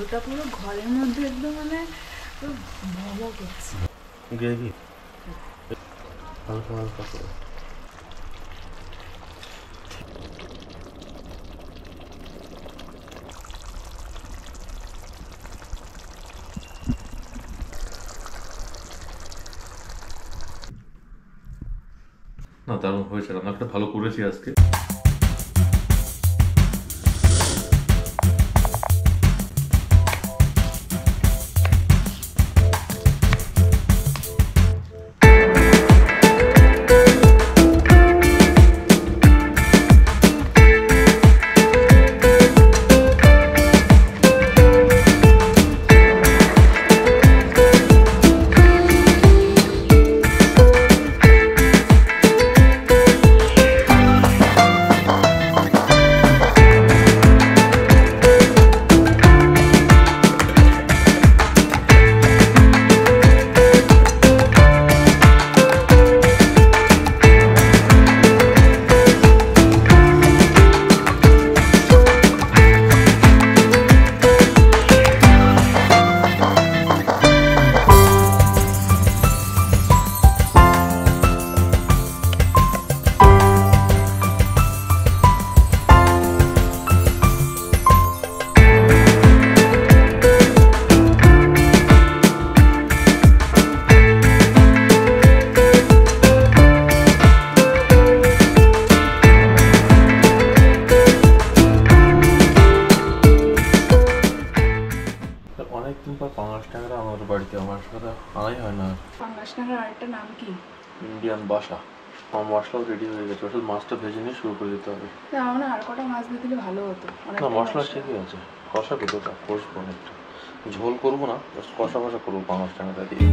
গন্ধটা পুরো ঘরের মধ্যে একদম মানে পুরো ভব করছে। গ্রেভি হালকা হালকা করে না, দারুণ হয়েছে, রান্নাটা ভালো করেছি আজকে। অনেকদিন পর পাঙাশ ট্যাংরা আমার বাড়িতে, আমার সাথে আনাই হয় না। পাঙ্গাস ট্যাংরার আরেকটা নাম কি? ইন্ডিয়ান বাসা। আমার মশলাও রেডি হয়ে গেছে, ওষুধ মাছটা ভেজে নিয়ে শুরু করে দিতে হবে। আমার আর কটা মাছ দিয়ে দিলে ভালো হতো। না, মশলা ঠিকই আছে, কষা করবো, তা কষবো অনেকটা, ঝোল করবো না, জাস্ট কষা কষা করবো পাঙাশ ট্যাংরা দিয়ে।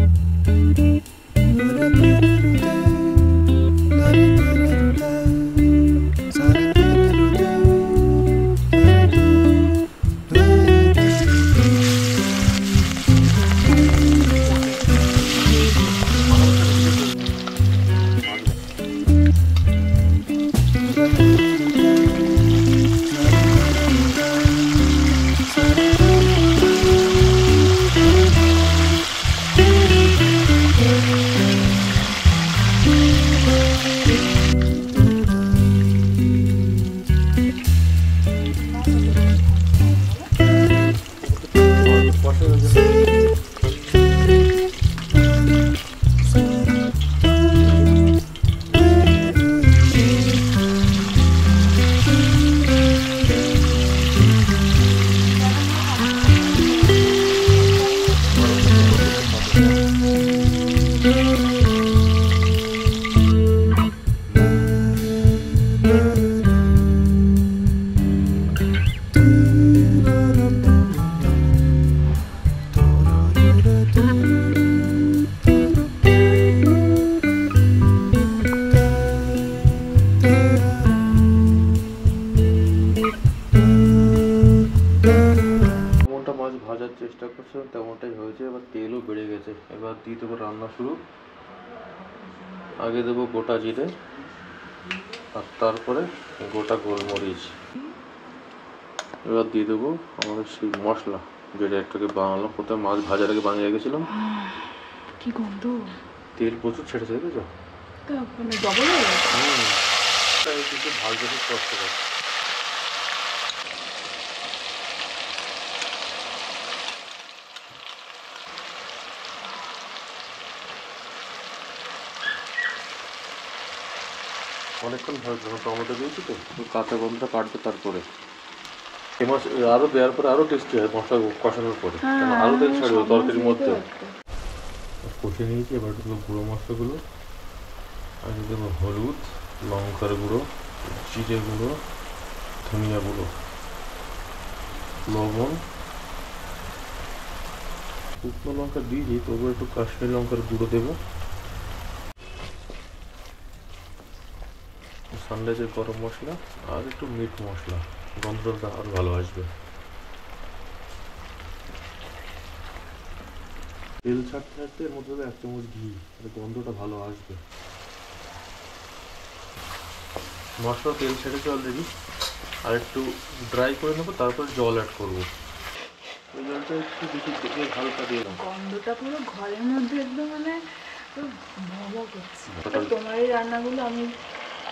ভাজার চেষ্টা করছিলাম, তেমনটাই হয়েছে। এবার তেলও বেড়ে গেছে, এবার দিয়ে দেবো রান্না শুরু। আগে দেবো গোটা জিরে, আর তারপরে গোটা গোলমরিচ। এবার দিয়ে দেবো আমাদের সেই মশলা যেটা একটাকে বানালাম, প্রথমে মাছ ভাজার আগে বানিয়ে রেখেছিলাম। কি গন্ধ! তেল প্রচুর ছেড়েছে, দেখেছো? মানে ডবল হয়ে গেছে। কিন্তু ভাজতে খুব কষ্ট করে। অনেকক্ষণ ভাজবো, টমেটো দিয়েছি তো, কাঁচা গন্ধটা কাটবে। তারপরে এই মাছ আরও দেওয়ার পরে আরও টেস্টি হয় মশলা কষানোর পরে, আরও তেল ছাড়বে তরকারির মধ্যে। কষে নিয়েছি, এবার দেবো গুঁড়ো মশলাগুলো। আগে দেবো হলুদ, লঙ্কার গুঁড়ো, জিরে গুঁড়ো, ধনিয়া গুঁড়ো, লবণ। শুকনো লঙ্কা দিয়েছি, তবু একটু কাশ্মীরি লঙ্কার গুঁড়ো দেবো। সানরাইজের গরম মশলা আর একটু মিট মশলা, গন্ধটা আরও ভালো আসবে। তেল ছাড়তে ছাড়তে এর মধ্যে 1 চামচ ঘি, গন্ধটা ভালো আসবে। মশলা তেল ছেড়েছে অলরেডি, আর একটু ড্রাই করে নেবো, তারপর জল অ্যাড করবো। ওই জলটা একটু বেশি থেকে হালকা দিয়ে দাও। গন্ধটা পুরো ঘরের মধ্যে একদম মানে পুরো ভব করছে। তোমার এই রান্নাগুলো আমি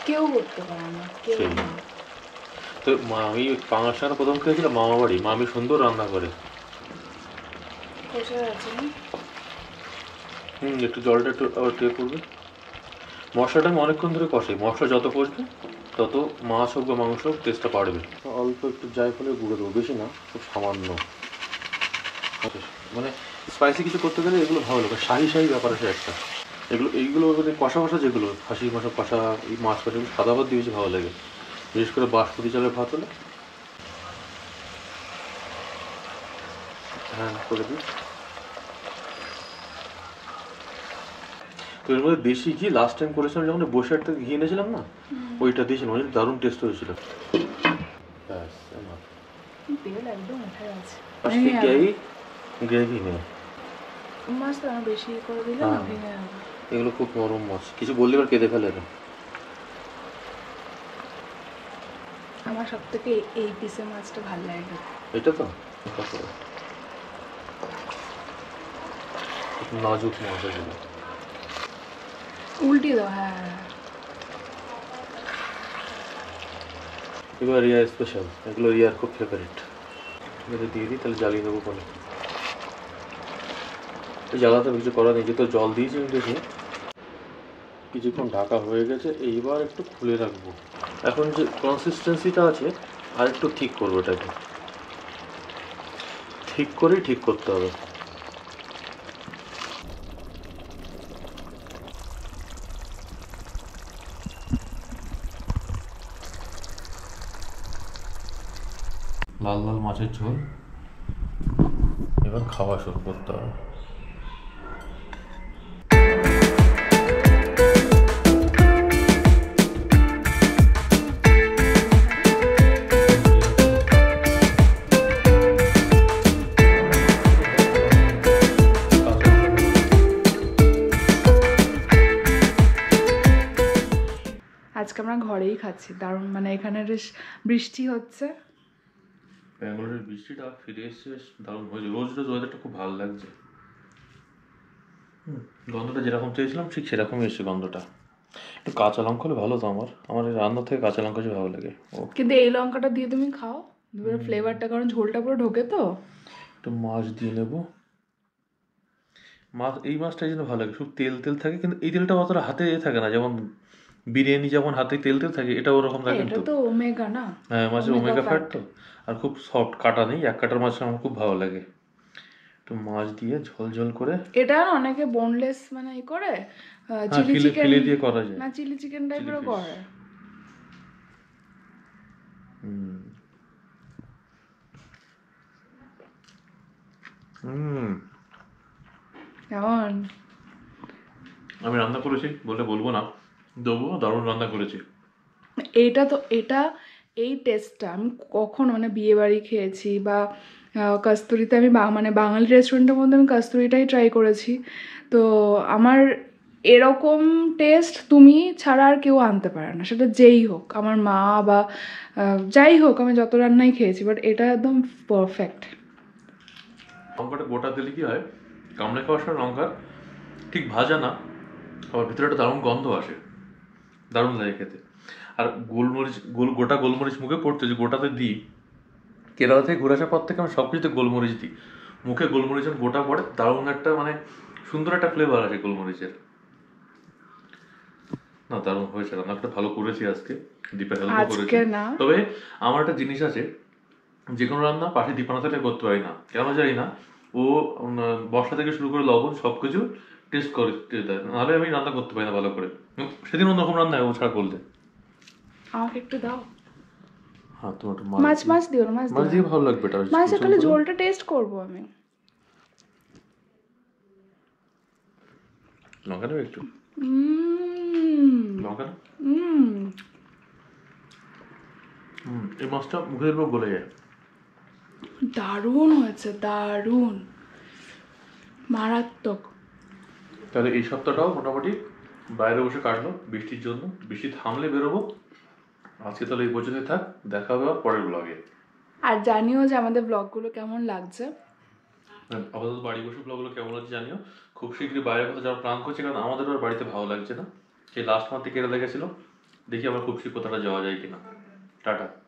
কেউ করতে পারে না, কেউ সেই। না। তো আমি পাঙাশ রান্না প্রথম খেয়েছিলাম মামা বাড়ি, মামি সুন্দর রান্না করে। কষে আছে না? একটু জলটা একটু আবার ট্রে করবে। মশলাটা আমি অনেকক্ষণ ধরে কষাই, মশলা যত কষবে তত মাছ হোক বা মাংস হোক টেস্টটা বাড়বে। অল্প একটু জায়ফলের গুঁড়ো দেবো, বেশি না, খুব সামান্য। মানে স্পাইসি কিছু করতে গেলে এগুলো ভালো লাগে, শাহি শাহি ব্যাপার আছে একটা। এইগুলো মানে কষা কষা যেগুলো খাসি কষা কষা, এই মাছ কষা, সাদা ভাত দিয়ে বেশি ভালো লাগে, বিশেষ করে বাসমতি চালের ভাত হলে। হ্যাঁ করে দিই। তো এর মধ্যে দেশি ঘি লাস্ট টাইম করেছিলাম যখন বসে একটা ঘি এনেছিলাম না, ওইটা দিয়েছিলাম, ওই দারুণ টেস্ট হয়েছিল। ব্যাস তেল একদম উঠে গেছে। গ্রেভি নেই, মাছটা আমি বেশি করে দিলে না ভেঙে যাবে। এগুলো খুব নরম মাছ, কিছু বললে এবার কেঁদে ফেলে না। আমার সব থেকে এই পিসের মাছটা ভালো লাগে। এটা তো নাজুক মাছ এগুলো। উল্টি দাও, হ্যাঁ। এবার রিয়া স্পেশাল, এগুলো রিয়ার খুব ফেভারিট। যদি দিয়ে দিই তাহলে জ্বালিয়ে দেবো কোনো, জ্বালাতে কিছু করা নেই, যেহেতু জল দিয়েছি আমি দেখি। কিছুক্ষণ ঢাকা হয়ে গেছে, এইবার একটু খুলে রাখবো। এখন যে কনসিস্টেন্সিটা আছে আর একটু ঠিক করবো, এটাকে ঠিক করেই ঠিক করতে হবে। লাল লাল মাছের ঝোল, এবার খাওয়া শুরু করতে হবে। আজকে আমরা ঘরেই খাচ্ছি, দারুণ। মানে এখানে বেশ বৃষ্টি হচ্ছে। ব্যাঙ্গালোরের বৃষ্টিটা ফিরে এসছে, দারুণ হয়েছে। রোজ রোজ ওয়েদারটা খুব ভালো লাগছে। গন্ধটা যেরকম চেয়েছিলাম ঠিক সেরকমই এসছে গন্ধটা। একটু কাঁচা লঙ্কা হলে ভালো তো, আমার এই রান্নার থেকে কাঁচা লঙ্কা ভালো লাগে। ও কিন্তু এই লঙ্কাটা দিয়ে তুমি খাও, ফ্লেভারটা, কারণ ঝোলটা পুরো ঢোকে তো। একটু মাছ দিয়ে নেবো। মাছ, এই মাছটা এই জন্য ভালো লাগে, খুব তেল তেল থাকে, কিন্তু এই তেলটা অতটা হাতে থাকে না। যেমন বিরিয়ানি যেমন হাতে তেল তেল থাকে, এটা ওরকম থাকে। এটা তো ওমেগা না? হ্যাঁ, মাছের ওমেগা ফ্যাট তো। আর খুব সফট, কাটা নেই, এক কাটার মাছ আমার খুব ভালো লাগে। একটু মাছ দিয়ে ঝোল ঝোল করে। এটা অনেকে বোনলেস মানে ই করে চিলি চিকেন দিয়ে করা যায় না, চিলি চিকেন টাইপেরও করে। কেমন? আমি রান্না করেছি বলে বলবো না, দেবো, দারুণ রান্না করেছি। এই টেস্টটা আমি কখনো মানে বিয়ে বাড়ি খেয়েছি বা কস্তুরিতে, আমি মানে বাঙালি রেস্টুরেন্টের মধ্যে আমি কস্তুরিটাই ট্রাই করেছি। তো আমার এরকম টেস্ট তুমি ছাড়া আর কেউ আনতে পারে না, সেটা যেই হোক, আমার মা বা যাই হোক, আমি যত রান্নাই খেয়েছি, বাট এটা একদম পারফেক্ট। লঙ্কাটা গোটা দিলে কি হয়, কামড়ে খাওয়ার সময় লঙ্কা ঠিক ভাজা না, আবার ভিতরে একটা দারুণ গন্ধ আসে, দারুণ লাগে খেতে। আর গোলমরিচ, গোটা গোলমরিচ মুখে পড়তে যে গোটাতে দিই, কেরালা থেকে ঘুরে আসার পর থেকে আমি সব কিছুতে গোলমরিচ দিই। মুখে গোলমরিচ যখন গোটা পড়ে, দারুণ একটা মানে সুন্দর একটা ফ্লেভার আসে গোলমরিচের। না, দারুণ হয়েছে, রান্নাটা ভালো করেছি আজকে, দীপা হেল্প করেছে। তবে আমার একটা জিনিস আছে, যে কোনো রান্না পাশে দীপা না থাকলে করতে পারি না, কেন জানি না। ও বর্ষা থেকে শুরু করে লবণ সবকিছু টেস্ট করে দেয়, নাহলে আমি রান্না করতে পারি না ভালো করে। সেদিন অন্যরকম রান্না ও ছাড়া করলে। আমাকে একটু দাও। হ্যাঁ, তোমার মাছ দিও না, মাছ দিয়ে ভালো লাগবে। মাছের তাহলে ঝোলটা টেস্ট করবো আমি। লঙ্কা নেবে একটু, লঙ্কা। এই মাছটা মুখের উপর গলে যায়। দারুণ হয়েছে, দারুণ, মারাত্মক। তাহলে এই সপ্তাহটাও মোটামুটি বাইরে বসে কাটলো বৃষ্টির জন্য, বৃষ্টি থামলে বেরোবো। আজকে তাহলে এই পর্যন্তই থাক, দেখা হবে পরের ব্লগে। আর জানিও যে আমাদের ব্লগগুলো কেমন লাগছে। আপাতত বাড়ি বসে ব্লগগুলো কেমন হচ্ছে জানিও। খুব শীঘ্রই বাইরের কথা যাওয়ার প্ল্যান করছি, কারণ আমাদের আর বাড়িতে ভালো লাগছে না। সেই লাস্ট মান্থে কেরালা গেছিল, দেখি আবার খুব শীঘ্র কোথাটা যাওয়া যায় কিনা। টাটা।